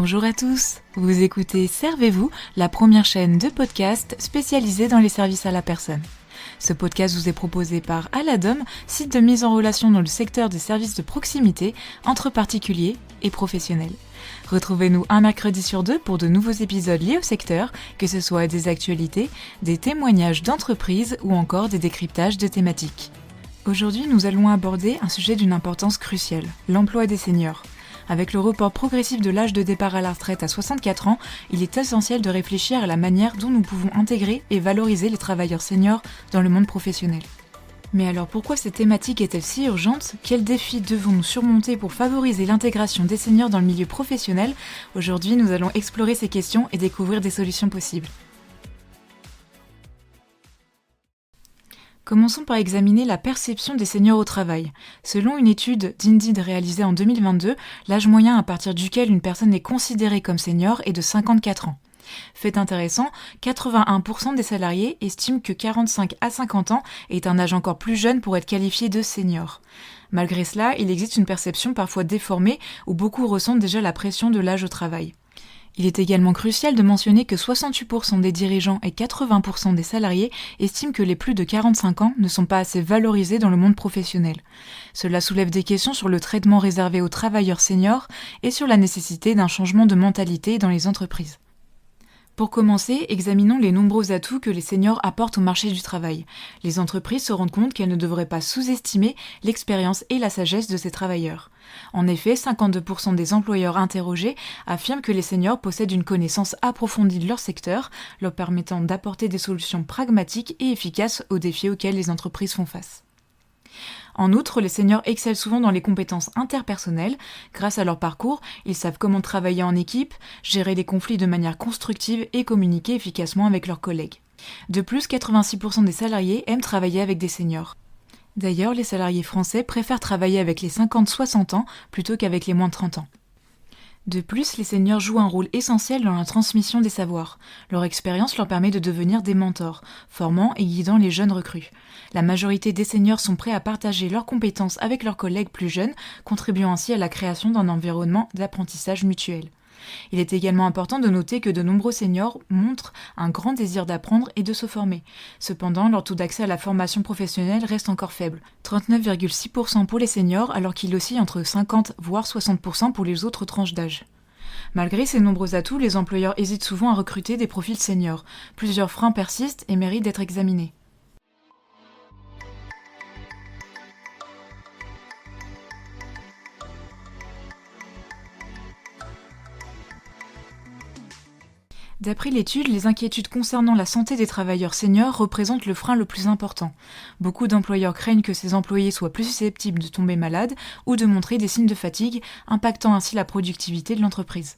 Bonjour à tous, vous écoutez Servez-vous, la première chaîne de podcast spécialisée dans les services à la personne. Ce podcast vous est proposé par Aladom, site de mise en relation dans le secteur des services de proximité entre particuliers et professionnels. Retrouvez-nous un mercredi sur deux pour de nouveaux épisodes liés au secteur, que ce soit des actualités, des témoignages d'entreprises ou encore des décryptages de thématiques. Aujourd'hui, nous allons aborder un sujet d'une importance cruciale, l'emploi des seniors. Avec le report progressif de l'âge de départ à la retraite à 64 ans, il est essentiel de réfléchir à la manière dont nous pouvons intégrer et valoriser les travailleurs seniors dans le monde professionnel. Mais alors pourquoi cette thématique est-elle si urgente ? Quels défis devons-nous surmonter pour favoriser l'intégration des seniors dans le milieu professionnel ? Aujourd'hui, nous allons explorer ces questions et découvrir des solutions possibles. Commençons par examiner la perception des seniors au travail. Selon une étude d'Indeed réalisée en 2022, l'âge moyen à partir duquel une personne est considérée comme senior est de 54 ans. Fait intéressant, 81% des salariés estiment que 45 à 50 ans est un âge encore plus jeune pour être qualifié de senior. Malgré cela, il existe une perception parfois déformée où beaucoup ressentent déjà la pression de l'âge au travail. Il est également crucial de mentionner que 68% des dirigeants et 80% des salariés estiment que les plus de 45 ans ne sont pas assez valorisés dans le monde professionnel. Cela soulève des questions sur le traitement réservé aux travailleurs seniors et sur la nécessité d'un changement de mentalité dans les entreprises. Pour commencer, examinons les nombreux atouts que les seniors apportent au marché du travail. Les entreprises se rendent compte qu'elles ne devraient pas sous-estimer l'expérience et la sagesse de ces travailleurs. En effet, 52% des employeurs interrogés affirment que les seniors possèdent une connaissance approfondie de leur secteur, leur permettant d'apporter des solutions pragmatiques et efficaces aux défis auxquels les entreprises font face. En outre, les seniors excellent souvent dans les compétences interpersonnelles. Grâce à leur parcours, ils savent comment travailler en équipe, gérer les conflits de manière constructive et communiquer efficacement avec leurs collègues. De plus, 86% des salariés aiment travailler avec des seniors. D'ailleurs, les salariés français préfèrent travailler avec les 50-60 ans plutôt qu'avec les moins de 30 ans. De plus, les seniors jouent un rôle essentiel dans la transmission des savoirs. Leur expérience leur permet de devenir des mentors, formant et guidant les jeunes recrues. La majorité des seniors sont prêts à partager leurs compétences avec leurs collègues plus jeunes, contribuant ainsi à la création d'un environnement d'apprentissage mutuel. Il est également important de noter que de nombreux seniors montrent un grand désir d'apprendre et de se former. Cependant, leur taux d'accès à la formation professionnelle reste encore faible, 39,6% pour les seniors alors qu'il oscille entre 50 voire 60% pour les autres tranches d'âge. Malgré ces nombreux atouts, les employeurs hésitent souvent à recruter des profils seniors. Plusieurs freins persistent et méritent d'être examinés. D'après l'étude, les inquiétudes concernant la santé des travailleurs seniors représentent le frein le plus important. Beaucoup d'employeurs craignent que ces employés soient plus susceptibles de tomber malades ou de montrer des signes de fatigue, impactant ainsi la productivité de l'entreprise.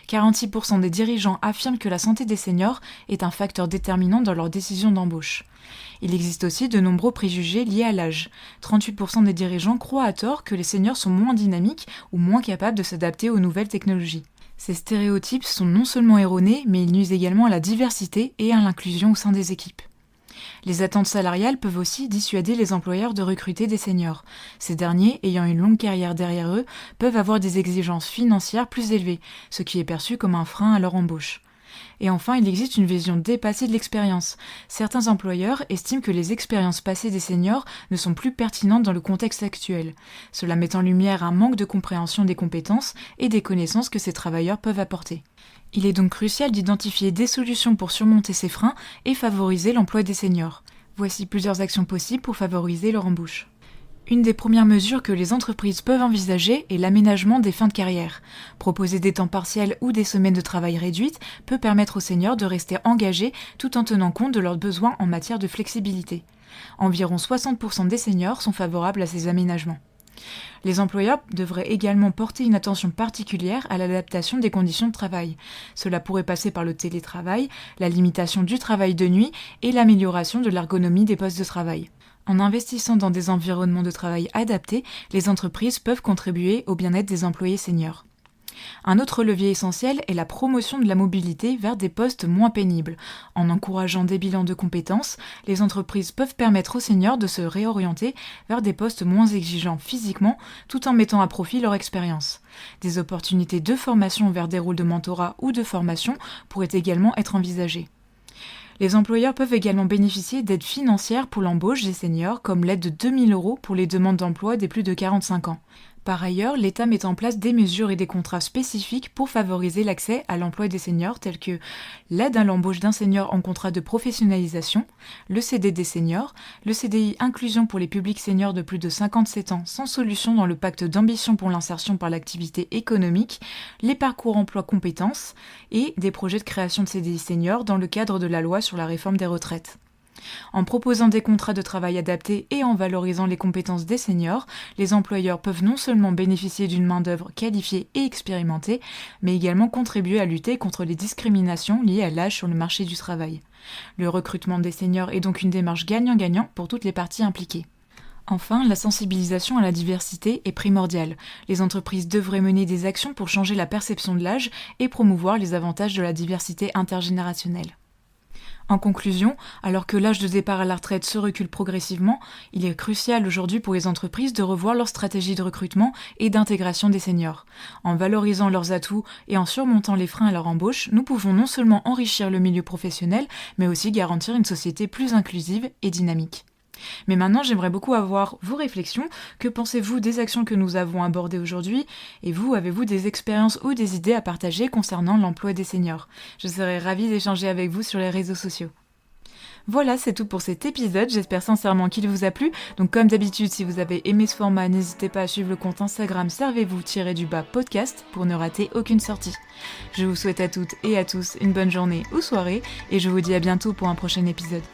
46% des dirigeants affirment que la santé des seniors est un facteur déterminant dans leur décision d'embauche. Il existe aussi de nombreux préjugés liés à l'âge. 38% des dirigeants croient à tort que les seniors sont moins dynamiques ou moins capables de s'adapter aux nouvelles technologies. Ces stéréotypes sont non seulement erronés, mais ils nuisent également à la diversité et à l'inclusion au sein des équipes. Les attentes salariales peuvent aussi dissuader les employeurs de recruter des seniors. Ces derniers, ayant une longue carrière derrière eux, peuvent avoir des exigences financières plus élevées, ce qui est perçu comme un frein à leur embauche. Et enfin, il existe une vision dépassée de l'expérience. Certains employeurs estiment que les expériences passées des seniors ne sont plus pertinentes dans le contexte actuel. Cela met en lumière un manque de compréhension des compétences et des connaissances que ces travailleurs peuvent apporter. Il est donc crucial d'identifier des solutions pour surmonter ces freins et favoriser l'emploi des seniors. Voici plusieurs actions possibles pour favoriser leur embauche. Une des premières mesures que les entreprises peuvent envisager est l'aménagement des fins de carrière. Proposer des temps partiels ou des semaines de travail réduites peut permettre aux seniors de rester engagés tout en tenant compte de leurs besoins en matière de flexibilité. Environ 60% des seniors sont favorables à ces aménagements. Les employeurs devraient également porter une attention particulière à l'adaptation des conditions de travail. Cela pourrait passer par le télétravail, la limitation du travail de nuit et l'amélioration de l'ergonomie des postes de travail. En investissant dans des environnements de travail adaptés, les entreprises peuvent contribuer au bien-être des employés seniors. Un autre levier essentiel est la promotion de la mobilité vers des postes moins pénibles. En encourageant des bilans de compétences, les entreprises peuvent permettre aux seniors de se réorienter vers des postes moins exigeants physiquement, tout en mettant à profit leur expérience. Des opportunités de formation vers des rôles de mentorat ou de formation pourraient également être envisagées. Les employeurs peuvent également bénéficier d'aides financières pour l'embauche des seniors, comme l'aide de 2 000 € pour les demandes d'emploi des plus de 45 ans. Par ailleurs, l'État met en place des mesures et des contrats spécifiques pour favoriser l'accès à l'emploi des seniors, tels que l'aide à l'embauche d'un senior en contrat de professionnalisation, le CDD seniors, le CDI inclusion pour les publics seniors de plus de 57 ans sans solution dans le pacte d'ambition pour l'insertion par l'activité économique, les parcours emploi compétences et des projets de création de CDI seniors dans le cadre de la loi sur la réforme des retraites. En proposant des contrats de travail adaptés et en valorisant les compétences des seniors, les employeurs peuvent non seulement bénéficier d'une main-d'œuvre qualifiée et expérimentée, mais également contribuer à lutter contre les discriminations liées à l'âge sur le marché du travail. Le recrutement des seniors est donc une démarche gagnant-gagnant pour toutes les parties impliquées. Enfin, la sensibilisation à la diversité est primordiale. Les entreprises devraient mener des actions pour changer la perception de l'âge et promouvoir les avantages de la diversité intergénérationnelle. En conclusion, alors que l'âge de départ à la retraite se recule progressivement, il est crucial aujourd'hui pour les entreprises de revoir leur stratégie de recrutement et d'intégration des seniors. En valorisant leurs atouts et en surmontant les freins à leur embauche, nous pouvons non seulement enrichir le milieu professionnel, mais aussi garantir une société plus inclusive et dynamique. Mais maintenant, j'aimerais beaucoup avoir vos réflexions. Que pensez-vous des actions que nous avons abordées aujourd'hui? Et vous, avez-vous des expériences ou des idées à partager concernant l'emploi des seniors? Je serais ravie d'échanger avec vous sur les réseaux sociaux. Voilà, c'est tout pour cet épisode, j'espère sincèrement qu'il vous a plu. Donc comme d'habitude, si vous avez aimé ce format, n'hésitez pas à suivre le compte Instagram servez-vous-podcast pour ne rater aucune sortie. Je vous souhaite à toutes et à tous une bonne journée ou soirée, et je vous dis à bientôt pour un prochain épisode.